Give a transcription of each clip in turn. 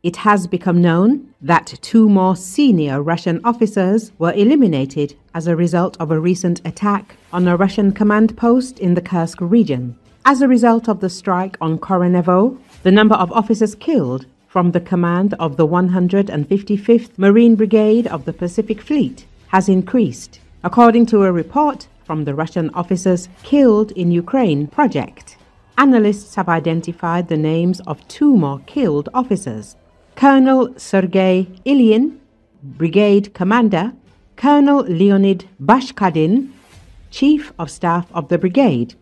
It has become known that 2 more senior Russian officers were eliminated as a result of a recent attack on a Russian command post in the Kursk region. As a result of the strike on Korenevo, the number of officers killed from the command of the 155th Marine Brigade of the Pacific Fleet has increased, according to a report from the Russian Officers Killed in Ukraine project. Analysts have identified the names of 2 more killed officers: Colonel Sergei Ilyin, Brigade Commander; Colonel Leonid Bashkardin, Chief of Staff of the Brigade.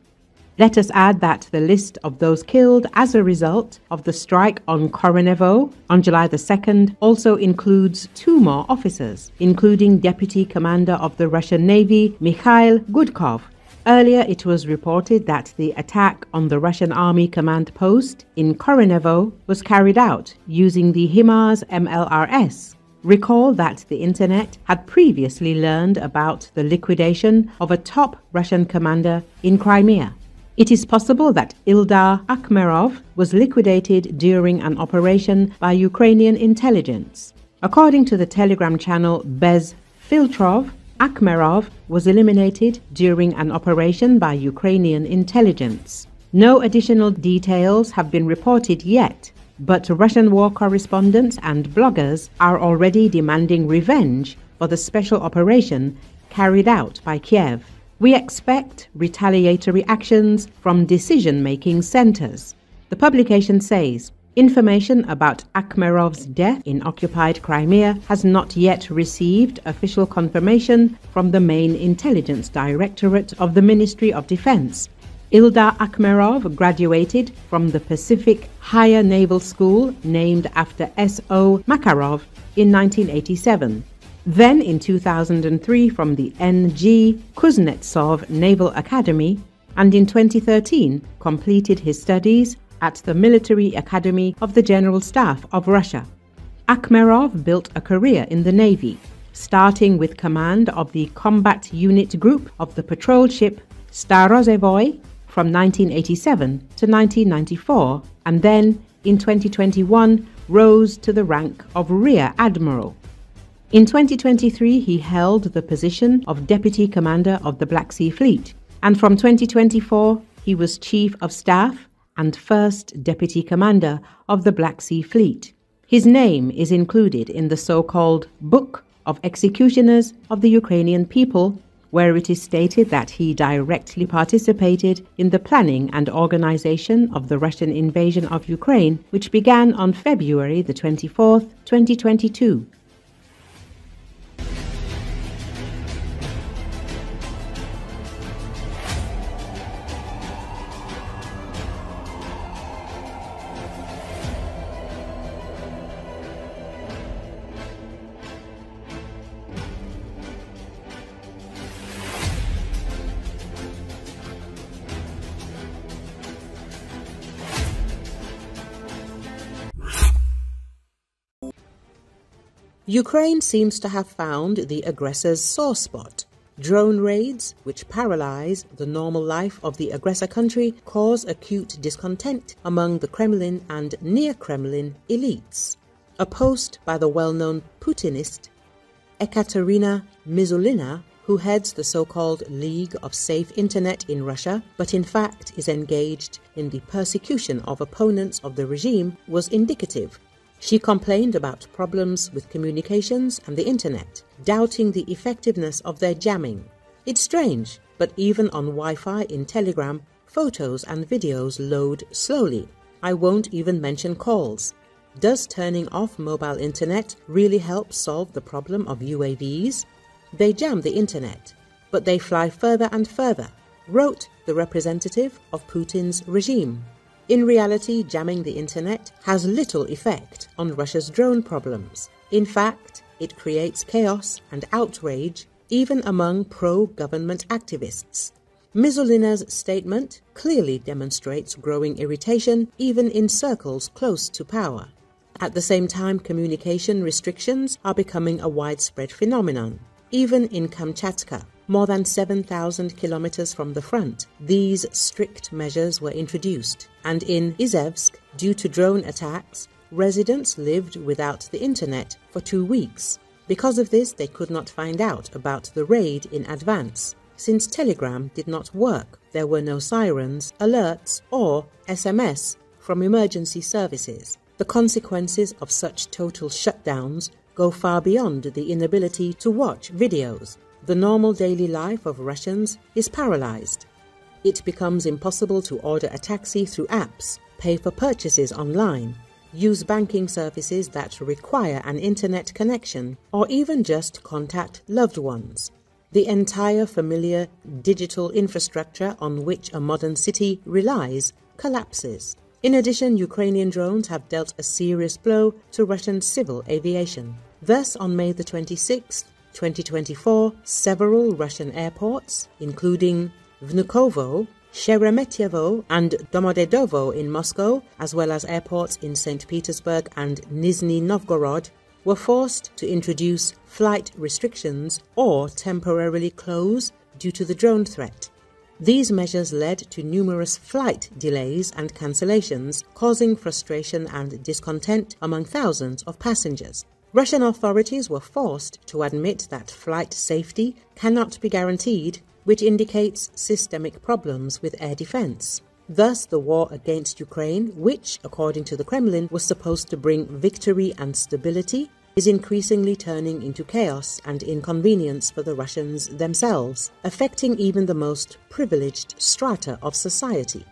Let us add that the list of those killed as a result of the strike on Korenevo on July the 2nd also includes 2 more officers, including Deputy Commander of the Russian Navy Mikhail Gudkov. Earlier, it was reported that the attack on the Russian Army command post in Korenevo was carried out using the HIMARS MLRS. Recall that the internet had previously learned about the liquidation of a top Russian commander in Crimea. It is possible that Ildar Akhmerov was liquidated during an operation by Ukrainian intelligence. According to the Telegram channel Bez Filtrov, Akhmerov was eliminated during an operation by Ukrainian intelligence. No additional details have been reported yet, but Russian war correspondents and bloggers are already demanding revenge for the special operation carried out by Kiev. We expect retaliatory actions from decision-making centers. The publication says, information about Akhmerov's death in occupied Crimea has not yet received official confirmation from the main intelligence directorate of the Ministry of Defense. Ildar Akhmerov graduated from the Pacific Higher Naval School named after S.O. Makarov in 1987. Then in 2003 from the N.G. Kuznetsov Naval Academy, and in 2013 completed his studies at the Military Academy of the General Staff of Russia. Akhmerov built a career in the Navy, starting with command of the Combat Unit Group of the patrol ship Starozevoy from 1987 to 1994, and then in 2021 rose to the rank of Rear Admiral. In 2023, he held the position of Deputy Commander of the Black Sea Fleet, and from 2024, he was Chief of Staff and First Deputy Commander of the Black Sea Fleet. His name is included in the so-called Book of Executioners of the Ukrainian People, where it is stated that he directly participated in the planning and organization of the Russian invasion of Ukraine, which began on February the 24th, 2022. Ukraine seems to have found the aggressor's sore spot. Drone raids, which paralyze the normal life of the aggressor country, cause acute discontent among the Kremlin and near-Kremlin elites. A post by the well-known Putinist Ekaterina Mizulina, who heads the so-called League of Safe Internet in Russia, but in fact is engaged in the persecution of opponents of the regime, was indicative. She complained about problems with communications and the internet, doubting the effectiveness of their jamming. It's strange, but even on Wi-Fi in Telegram, photos and videos load slowly. I won't even mention calls. Does turning off mobile internet really help solve the problem of UAVs? They jam the internet, but they fly further and further, wrote the representative of Putin's regime. In reality, jamming the internet has little effect on Russia's drone problems. In fact, it creates chaos and outrage even among pro-government activists. Mizulina's statement clearly demonstrates growing irritation even in circles close to power. At the same time, communication restrictions are becoming a widespread phenomenon. Even in Kamchatka, more than 7,000 kilometers from the front, these strict measures were introduced. And in Izevsk, due to drone attacks, residents lived without the internet for 2 weeks. Because of this, they could not find out about the raid in advance. Since Telegram did not work, there were no sirens, alerts, or SMS from emergency services. The consequences of such total shutdowns go far beyond the inability to watch videos. The normal daily life of Russians is paralyzed. It becomes impossible to order a taxi through apps, pay for purchases online, use banking services that require an internet connection, or even just contact loved ones. The entire familiar digital infrastructure on which a modern city relies collapses. In addition, Ukrainian drones have dealt a serious blow to Russian civil aviation. Thus, on May the 26th, 2024, several Russian airports, including Vnukovo, Sheremetyevo and Domodedovo in Moscow, as well as airports in St. Petersburg and Nizhny Novgorod, were forced to introduce flight restrictions or temporarily close due to the drone threat. These measures led to numerous flight delays and cancellations, causing frustration and discontent among thousands of passengers. Russian authorities were forced to admit that flight safety cannot be guaranteed, which indicates systemic problems with air defense. Thus, the war against Ukraine, which, according to the Kremlin, was supposed to bring victory and stability, is increasingly turning into chaos and inconvenience for the Russians themselves, affecting even the most privileged strata of society.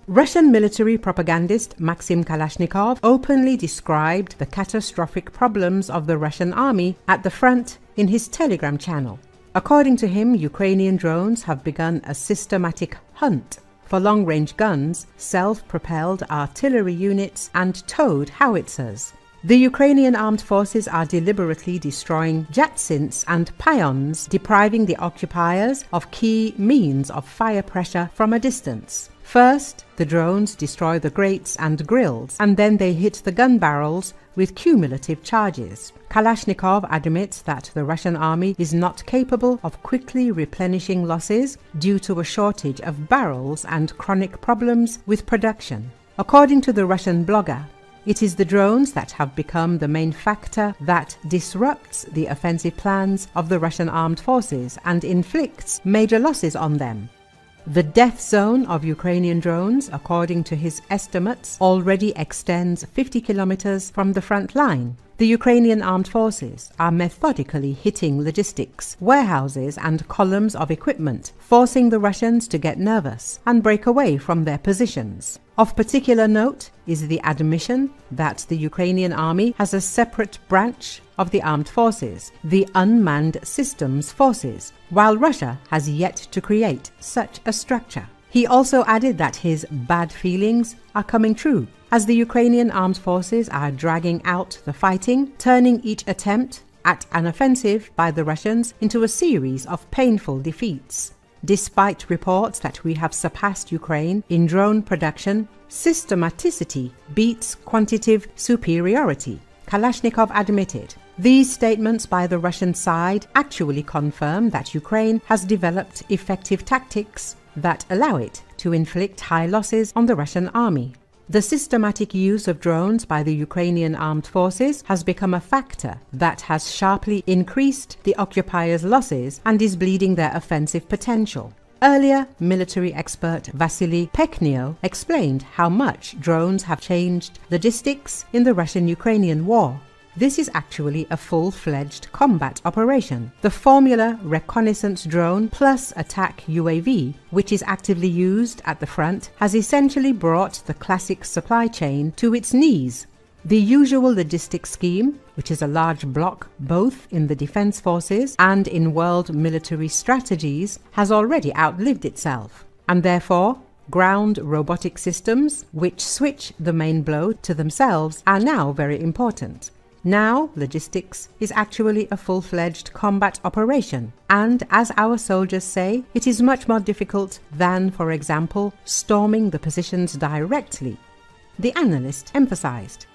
Russian military propagandist Maxim Kalashnikov openly described the catastrophic problems of the Russian army at the front in his Telegram channel. According to him, Ukrainian drones have begun a systematic hunt for long-range guns, self-propelled artillery units and towed howitzers. The Ukrainian armed forces are deliberately destroying jacinths and pions, depriving the occupiers of key means of fire pressure from a distance. First, the drones destroy the grates and grills, and then they hit the gun barrels with cumulative charges. Kalashnikov admits that the Russian army is not capable of quickly replenishing losses due to a shortage of barrels and chronic problems with production. According to the Russian blogger, it is the drones that have become the main factor that disrupts the offensive plans of the Russian armed forces and inflicts major losses on them. The death zone of Ukrainian drones, according to his estimates, already extends 50 kilometers from the front line. The Ukrainian armed forces are methodically hitting logistics, warehouses and columns of equipment, forcing the Russians to get nervous and break away from their positions. Of particular note is the admission that the Ukrainian army has a separate branch of the armed forces, the Unmanned Systems Forces, while Russia has yet to create such a structure. He also added that his bad feelings are coming true, as the Ukrainian armed forces are dragging out the fighting, turning each attempt at an offensive by the Russians into a series of painful defeats. Despite reports that we have surpassed Ukraine in drone production, systematicity beats quantitative superiority, Kalashnikov admitted. These statements by the Russian side actually confirm that Ukraine has developed effective tactics that allow it to inflict high losses on the Russian army. The systematic use of drones by the Ukrainian armed forces has become a factor that has sharply increased the occupiers' losses and is bleeding their offensive potential. Earlier, military expert Vasily Pekhnio explained how much drones have changed logistics in the Russian-Ukrainian war. This is actually a full-fledged combat operation. The formula reconnaissance drone plus attack UAV, which is actively used at the front, has essentially brought the classic supply chain to its knees. The usual logistics scheme, which is a large block both in the defense forces and in world military strategies, has already outlived itself, and therefore ground robotic systems, which switch the main blow to themselves, are now very important. Now, logistics is actually a full-fledged combat operation, and as our soldiers say, it is much more difficult than, for example, storming the positions directly. The analyst emphasized.